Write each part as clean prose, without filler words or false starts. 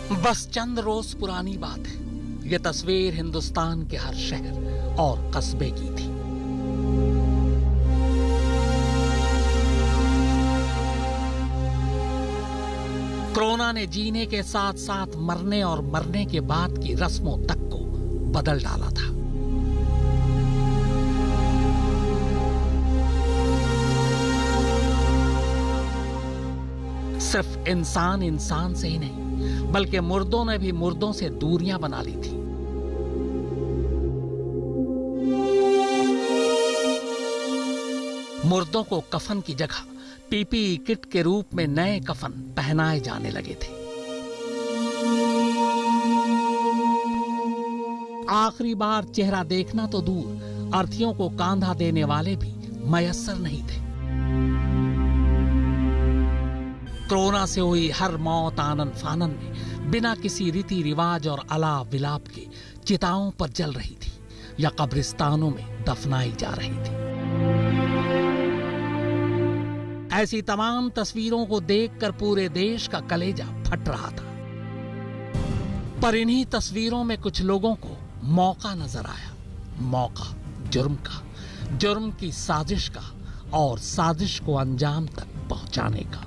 बस चंद रोज पुरानी बात है। ये तस्वीर हिंदुस्तान के हर शहर और कस्बे की थी। कोरोना ने जीने के साथ साथ मरने और मरने के बाद की रस्मों तक को बदल डाला था। सिर्फ इंसान इंसान से ही नहीं, बल्कि मुर्दों ने भी मुर्दों से दूरियां बना ली थी। मुर्दों को कफन की जगह पीपीई किट के रूप में नए कफन पहनाए जाने लगे थे। आखिरी बार चेहरा देखना तो दूर, अर्थियों को कांधा देने वाले भी मयस्सर नहीं थे। कोरोना से हुई हर मौत आनन फानन में बिना किसी रीति रिवाज और अलाप विलाप के चिताओं पर जल रही थी या कब्रिस्तानों में दफनाई जा रही थी। ऐसी तमाम तस्वीरों को देखकर पूरे देश का कलेजा फट रहा था। पर इन्हीं तस्वीरों में कुछ लोगों को मौका नजर आया। मौका जुर्म का, जुर्म की साजिश का और साजिश को अंजाम तक पहुंचाने का।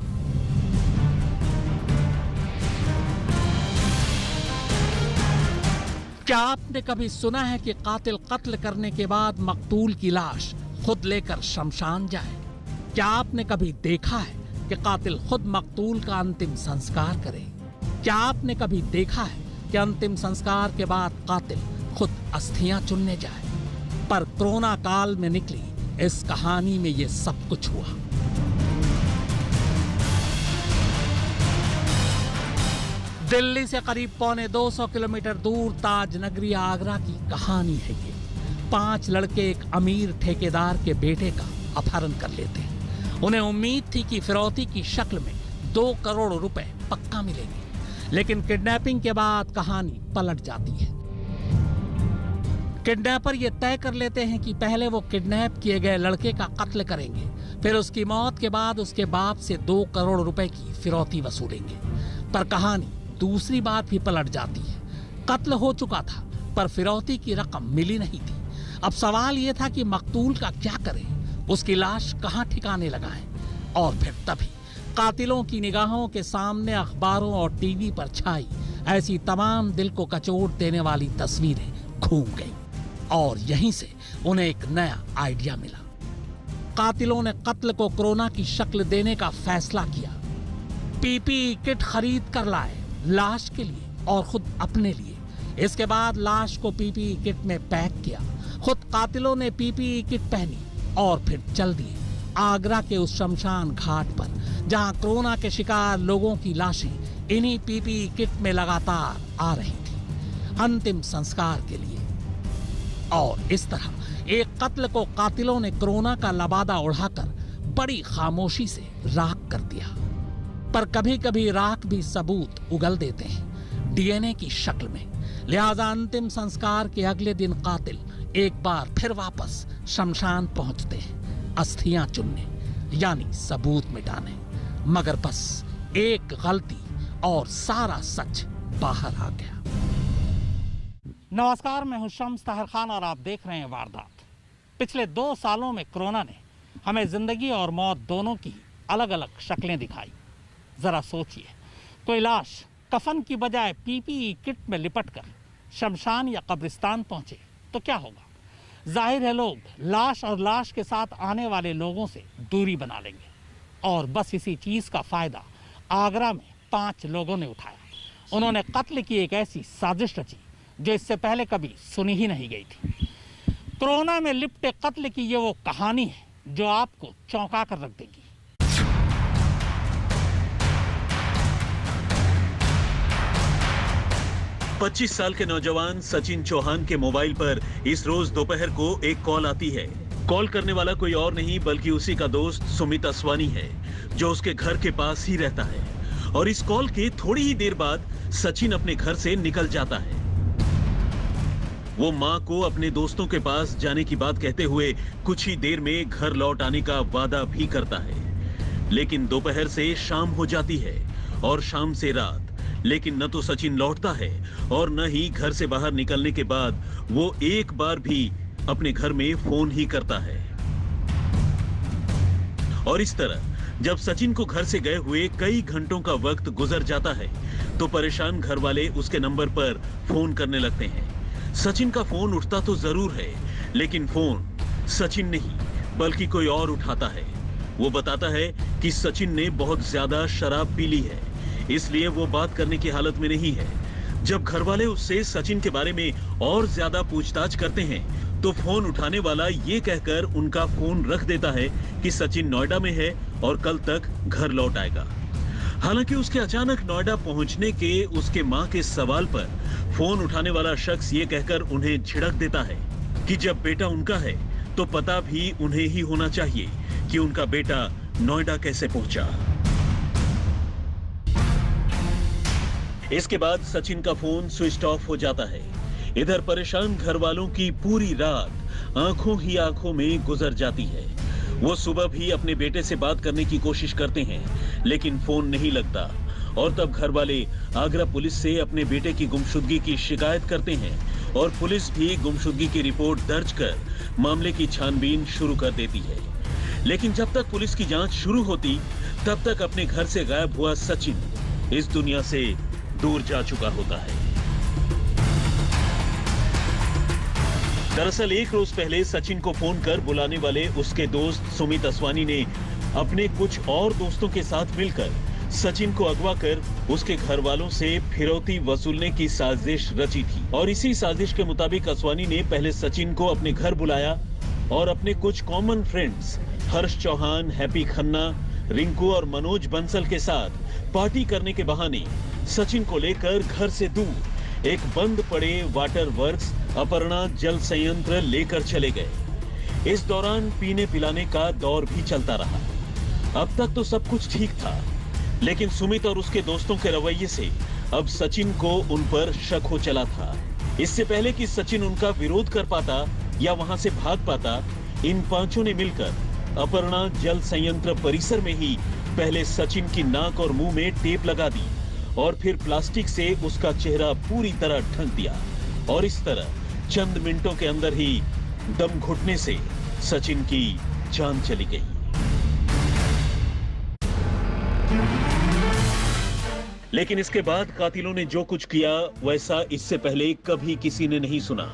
क्या आपने कभी सुना है कि कातिल कत्ल करने के बाद मकतूल की लाश खुद लेकर शमशान जाए? क्या आपने कभी देखा है कि कातिल खुद मकतूल का अंतिम संस्कार करे? क्या आपने कभी देखा है कि अंतिम संस्कार के बाद कातिल खुद अस्थियां चुनने जाए? पर कोरोना काल में निकली इस कहानी में ये सब कुछ हुआ। दिल्ली से करीब 250 किलोमीटर दूर ताज नगरी आगरा की कहानी है ये। 5 लड़के एक अमीर ठेकेदार के बेटे का अपहरण कर लेते हैं। उन्हें उम्मीद थी कि फिरौती की शक्ल में 2 करोड़ रुपए पक्का मिलेंगे, लेकिन किडनैपिंग के बाद कहानी पलट जाती है। किडनैपर ये तय कर लेते हैं कि पहले वो किडनैप किए गए लड़के का कत्ल करेंगे, फिर उसकी मौत के बाद उसके बाप से 2 करोड़ रुपए की फिरौती वसूलेंगे। पर कहानी दूसरी बात भी पलट जाती है। कत्ल हो चुका था, पर फिरौती की रकम मिली नहीं थी। अब सवाल यह था कि मकतूल का क्या करें, उसकी लाश कहां ठिकाने लगाएं? और फिर तभी कातिलों की निगाहों के सामने अखबारों और टीवी पर छाई ऐसी तमाम दिल को कचोट देने वाली तस्वीरें घूम गईं। और यहीं से उन्हें एक नया आइडिया मिला। कातिलों ने कत्ल को कोरोना की शक्ल देने का फैसला किया। पीपीई किट खरीद कर लाए, लाश के लिए और खुद अपने लिए। इसके बाद लाश को पीपीई किट में पैक किया। खुद कातिलों ने पीपीई किट पहनी और फिर चल दिए आगरा के उस शमशान घाट पर, जहां कोरोना के शिकार लोगों की लाशें इन्हीं पीपीई किट में लगातार आ रही थी अंतिम संस्कार के लिए। और इस तरह एक कत्ल को कातिलों ने कोरोना का लबादा उड़ाकर बड़ी खामोशी से राख कर दिया। पर कभी कभी राख भी सबूत उगल देते हैं डीएनए की शक्ल में। लिहाजा अंतिम संस्कार के अगले दिन कातिल एक बार फिर वापस शमशान पहुंचते हैं अस्थियां चुनने, यानी सबूत मिटाने। मगर बस एक गलती और सारा सच बाहर आ गया। नमस्कार, मैं हूं शम्स ताहिर खान और आप देख रहे हैं वारदात। पिछले 2 सालों में कोरोना ने हमें जिंदगी और मौत दोनों की अलग अलग शक्लें दिखाई। जरा सोचिए, कोई लाश कफन की बजाय पीपीई किट में लिपटकर शमशान या कब्रिस्तान पहुंचे तो क्या होगा? जाहिर है लोग लाश और लाश के साथ आने वाले लोगों से दूरी बना लेंगे। और बस इसी चीज का फायदा आगरा में 5 लोगों ने उठाया। उन्होंने कत्ल की एक ऐसी साजिश रची जो इससे पहले कभी सुनी ही नहीं गई थी। कोरोना में लिपटे कत्ल की ये वो कहानी है जो आपको चौंका कर रख देगी। पच्चीस साल के नौजवान सचिन चौहान के मोबाइल पर इस रोज दोपहर को एक कॉल आती है। कॉल करने वाला कोई और नहीं बल्कि उसी का दोस्त सुमित असवानी है, जो उसके घर के पास ही रहता है। और इस कॉल के थोड़ी ही देर बाद सचिन अपने घर से निकल जाता है। वो मां को अपने दोस्तों के पास जाने की बात कहते हुए कुछ ही देर में घर लौट आने का वादा भी करता है। लेकिन दोपहर से शाम हो जाती है और शाम से रात, लेकिन न तो सचिन लौटता है और न ही घर से बाहर निकलने के बाद वो एक बार भी अपने घर में फोन ही करता है। और इस तरह जब सचिन को घर से गए हुए कई घंटों का वक्त गुजर जाता है तो परेशान घर वाले उसके नंबर पर फोन करने लगते हैं। सचिन का फोन उठता तो जरूर है, लेकिन फोन सचिन नहीं बल्कि कोई और उठाता है। वो बताता है कि सचिन ने बहुत ज्यादा शराब पी ली है, इसलिए वो बात करने की हालत में नहीं है। जब घर वाले उससे सचिन के बारे में और ज्यादा पूछताछ करते हैं तो फोन उठाने वाला ये कहकर उनका फोन रख देता है कि सचिन नोएडा में है और कल तक घर लौट आएगा। हालांकि उसके अचानक नोएडा पहुंचने के उसके मां के सवाल पर फोन उठाने वाला शख्स ये कहकर उन्हें झिड़क देता है कि जब बेटा उनका है तो पता भी उन्हें ही होना चाहिए कि उनका बेटा नोएडा कैसे पहुंचा। इसके बाद सचिन का फोन स्विच ऑफ हो जाता है। इधर परेशान घर वालों की पूरी रात आंखों ही आंखों में गुजर जाती है। वो सुबह भी अपने बेटे से बात करने की कोशिश करते हैं, लेकिन फोन नहीं लगता। और तब घर वाले आगरा पुलिस से अपने बेटे की गुमशुदगी की शिकायत करते हैं और पुलिस भी गुमशुदगी की रिपोर्ट दर्ज कर मामले की छानबीन शुरू कर देती है। लेकिन जब तक पुलिस की जांच शुरू होती तब तक अपने घर से गायब हुआ सचिन इस दुनिया से दूर जा चुका होता है। दरअसल एक रोज पहले सचिन को फोन कर बुलाने वाले उसके दोस्त सुमित असवानी ने अपने कुछ और दोस्तों के साथ मिलकर सचिन को अगवा कर उसके घर वालों से फिरौती वसूलने की साजिश रची थी। और इसी साजिश के मुताबिक असवानी ने पहले सचिन को अपने घर बुलाया और अपने कुछ कॉमन फ्रेंड्स हर्ष चौहान, हैप्पी खन्ना, रिंकू और मनोज बंसल के साथ पार्टी करने के बहाने सचिन को लेकर घर से दूर एक बंद पड़े वाटर वर्क्स अपर्णा जल संयंत्र लेकर चले गए। इस दौरान पीने पिलाने का दौर भी चलता रहा। अब तक तो सब कुछ ठीक था, लेकिन सुमित और उसके दोस्तों के रवैये से अब सचिन को उन पर शक हो चला था। इससे पहले कि सचिन उनका विरोध कर पाता या वहां से भाग पाता, इन पांचों ने मिलकर अपर्णा जल संयंत्र परिसर में ही पहले सचिन की नाक और मुंह में टेप लगा दी और फिर प्लास्टिक से उसका चेहरा पूरी तरह ढक दिया। और इस तरह चंद मिनटों के अंदर ही दम घुटने से सचिन की जान चली गई। लेकिन इसके बाद कातिलों ने जो कुछ किया वैसा इससे पहले कभी किसी ने नहीं सुना।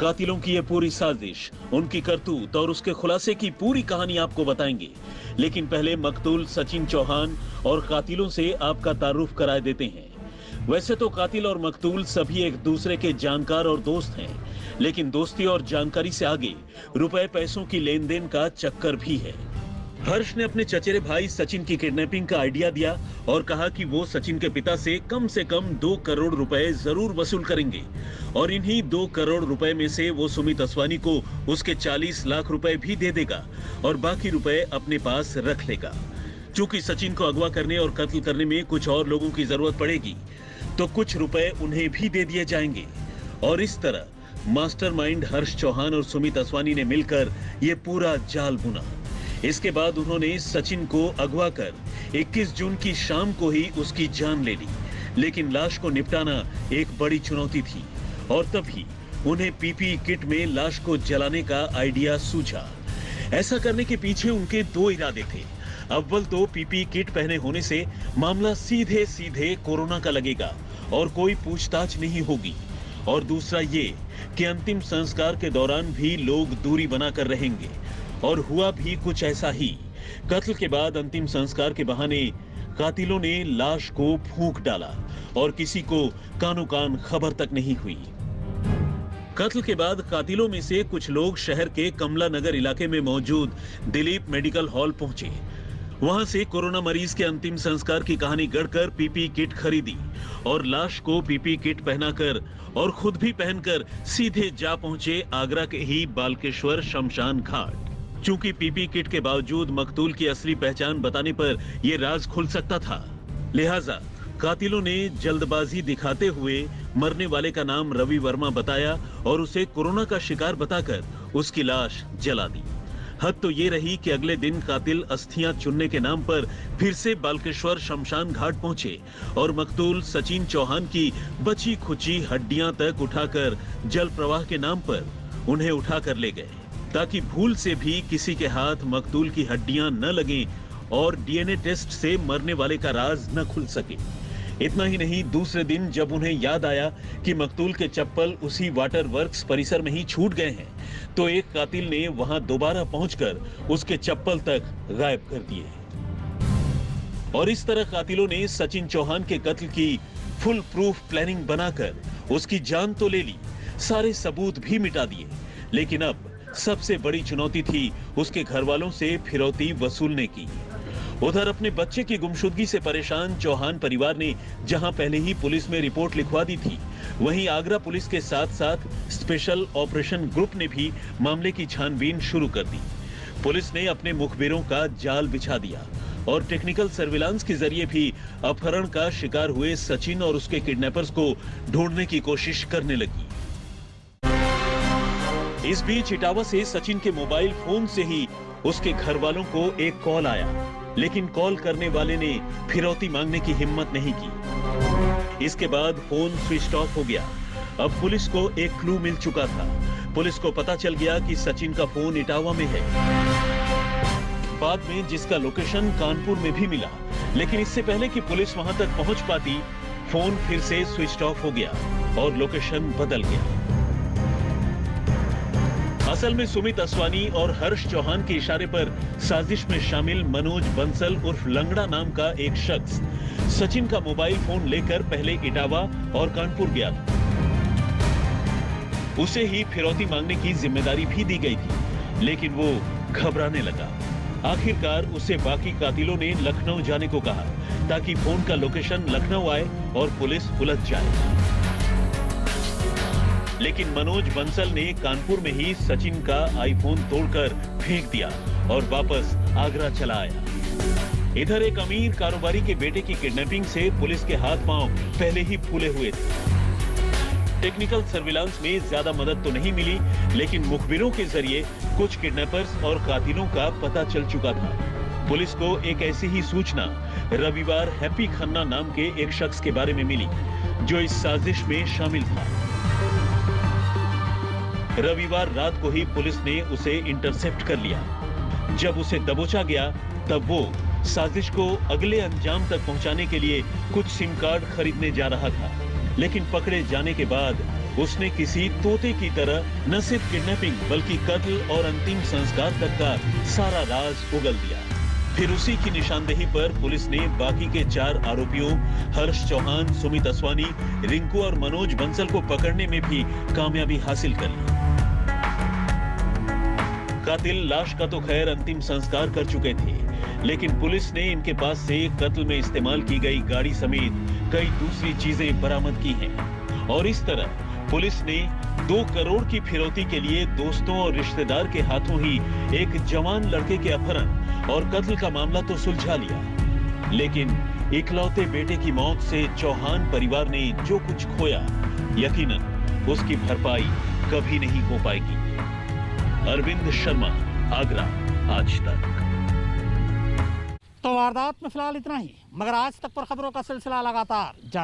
कातिलों की यह पूरी साजिश, उनकी करतूत और उसके खुलासे की पूरी कहानी आपको बताएंगे। लेकिन पहले मकतूल सचिन चौहान और कातिलों से आपका तारुफ कराए देते हैं। वैसे तो कातिल और मकतूल सभी एक दूसरे के जानकार और दोस्त हैं, लेकिन दोस्ती और जानकारी से आगे रुपए पैसों की लेन देन का चक्कर भी है। हर्ष ने अपने चचेरे भाई सचिन की किडनैपिंग का आइडिया दिया और कहा कि वो सचिन के पिता से कम 2 करोड़ रुपए जरूर वसूल करेंगे और इन्हीं 2 करोड़ रुपए में से वो सुमित असवानी को उसके 40 लाख रुपए भी दे देगा और बाकी रुपए अपने पास रख लेगा। चूंकि सचिन को अगवा करने और कत्ल करने में कुछ और लोगों की जरूरत पड़ेगी तो कुछ रुपए उन्हें भी दे दिए जाएंगे। और इस तरह मास्टरमाइंड हर्ष चौहान और सुमित असवानी ने मिलकर ये पूरा जाल बुना। इसके बाद उन्होंने सचिन को अगवा कर 21 जून की शाम को ही उसकी जान ले ली। लेकिन लाश को निपटाना एक बड़ी चुनौती थी और तभी उन्हें पीपी किट में लाश को जलाने का आइडिया सूझा। ऐसा करने के पीछे उनके 2 इरादे थे। अव्वल तो पीपी किट पहने होने से मामला सीधे सीधे कोरोना का लगेगा और कोई पूछताछ नहीं होगी, और दूसरा ये कि अंतिम संस्कार के दौरान भी लोग दूरी बनाकर रहेंगे। और हुआ भी कुछ ऐसा ही। कत्ल के बाद अंतिम संस्कार के बहाने कातिलों ने लाश को फूंक डाला और किसी को कानो कान खबर तक नहीं हुई। कत्ल के बाद कातिलों में से कुछ लोग शहर के कमला नगर इलाके में मौजूद दिलीप मेडिकल हॉल पहुंचे। वहां से कोरोना मरीज के अंतिम संस्कार की कहानी गढ़कर पीपी किट खरीदी और लाश को पीपी किट पहनाकर और खुद भी पहनकर सीधे जा पहुंचे आगरा के ही बालकेश्वर शमशान घाट। चूंकि पीपी किट के बावजूद मकतूल की असली पहचान बताने पर यह राज खुल सकता था, लिहाजा कातिलों ने जल्दबाजी दिखाते हुए मरने वाले का नाम रवि वर्मा बताया और उसे कोरोना का शिकार बताकर उसकी लाश जला दी। हद तो ये रही कि अगले दिन कातिल अस्थियां चुनने के नाम पर फिर से बालकेश्वर शमशान घाट पहुंचे और मकतूल सचिन चौहान की बची खुची हड्डियां तक उठाकर जल प्रवाह के नाम पर उन्हें उठाकर ले गए, ताकि भूल से भी किसी के हाथ मकतूल की हड्डियां न लगें और डीएनए टेस्ट से मरने वाले का राज न खुल सके। इतना ही नहीं, दूसरे दिन जब उन्हें याद आया कि मकतूल के चप्पल उसी वाटर वर्क्स परिसर में ही छूट गए हैं, तो एक कातिल ने वहां दोबारा पहुंचकर उसके चप्पल तक गायब कर दिए। और इस तरह कातिलों ने सचिन चौहान के कत्ल की फुल प्रूफ प्लानिंग बनाकर उसकी जान तो ले ली, सारे सबूत भी मिटा दिए, लेकिन अब सबसे बड़ी चुनौती थी उसके घर वालों से फिरौती वसूलने की। उधर अपने बच्चे की गुमशुदगी से परेशान चौहान परिवार ने जहां पहले ही पुलिस में रिपोर्ट लिखवा दी थी, वहीं आगरा पुलिस के साथ साथ स्पेशल ऑपरेशन ग्रुप ने भी मामले की छानबीन शुरू कर दी। पुलिस ने अपने मुखबिरों का जाल बिछा दिया और टेक्निकल सर्विलांस के जरिए भी अपहरण का शिकार हुए सचिन और उसके किडनैपर्स को ढूंढने की कोशिश करने लगी। इस बीच इटावा से सचिन के मोबाइल फोन से ही उसके घर वालों को एक कॉल आया, लेकिन कॉल करने वाले ने फिरौती मांगने की हिम्मत नहीं की। इसके बाद फोन स्विच ऑफ हो गया। अब पुलिस को एक क्लू मिल चुका था। पुलिस को पता चल गया कि सचिन का फोन इटावा में है। बाद में जिसका लोकेशन कानपुर में भी मिला, लेकिन इससे पहले कि पुलिस वहां तक पहुंच पाती, फोन फिर से स्विच ऑफ हो गया और लोकेशन बदल गया। असल में सुमित असवानी और हर्ष चौहान के इशारे पर साजिश में शामिल मनोज बंसल उर्फ लंगड़ा नाम का एक शख्स सचिन का मोबाइल फोन लेकर पहले इटावा और कानपुर गया था। उसे ही फिरौती मांगने की जिम्मेदारी भी दी गई थी, लेकिन वो घबराने लगा। आखिरकार उसे बाकी कातिलों ने लखनऊ जाने को कहा, ताकि फोन का लोकेशन लखनऊ आए और पुलिस उलझ जाए। लेकिन मनोज बंसल ने कानपुर में ही सचिन का आईफोन तोड़कर फेंक दिया और वापस आगरा चला आया। इधर एक अमीर कारोबारी के बेटे की किडनैपिंग से पुलिस के हाथ पांव पहले ही फूले हुए थे। टेक्निकल सर्विलांस में ज्यादा मदद तो नहीं मिली, लेकिन मुखबिरों के जरिए कुछ किडनैपर्स और कातिलों का पता चल चुका था। पुलिस को एक ऐसी ही सूचना रविवार हैप्पी खन्ना नाम के एक शख्स के बारे में मिली, जो इस साजिश में शामिल था। रविवार रात को ही पुलिस ने उसे इंटरसेप्ट कर लिया। जब उसे दबोचा गया, तब वो साजिश को अगले अंजाम तक पहुंचाने के लिए कुछ सिम कार्ड खरीदने जा रहा था, लेकिन पकड़े जाने के बाद उसने किसी तोते की तरह न सिर्फ किडनैपिंग बल्कि कत्ल और अंतिम संस्कार तक का सारा राज उगल दिया। फिर उसी की निशानदेही पर पुलिस ने बाकी के 4 आरोपियों हर्ष चौहान, सुमित असवानी, रिंकू और मनोज बंसल को पकड़ने में भी कामयाबी हासिल कर ली। कातिल लाश का तो खैर अंतिम संस्कार कर चुके थे, लेकिन पुलिस ने इनके पास से कत्ल में इस्तेमाल की गई गाड़ी समेत कई दूसरी चीजें बरामद की हैं। और इस तरह पुलिस ने 2 करोड़ की फिरौती के लिए दोस्तों और रिश्तेदार के हाथों ही एक जवान लड़के के अपहरण और कत्ल का मामला तो सुलझा लिया, लेकिन इकलौते बेटे की मौत से चौहान परिवार ने जो कुछ खोया, यकीनन उसकी भरपाई कभी नहीं हो पाएगी। अरविंद शर्मा, आगरा, आज तक। तो वारदात में फिलहाल इतना ही, मगर आज तक पर खबरों का सिलसिला लगातार जारी।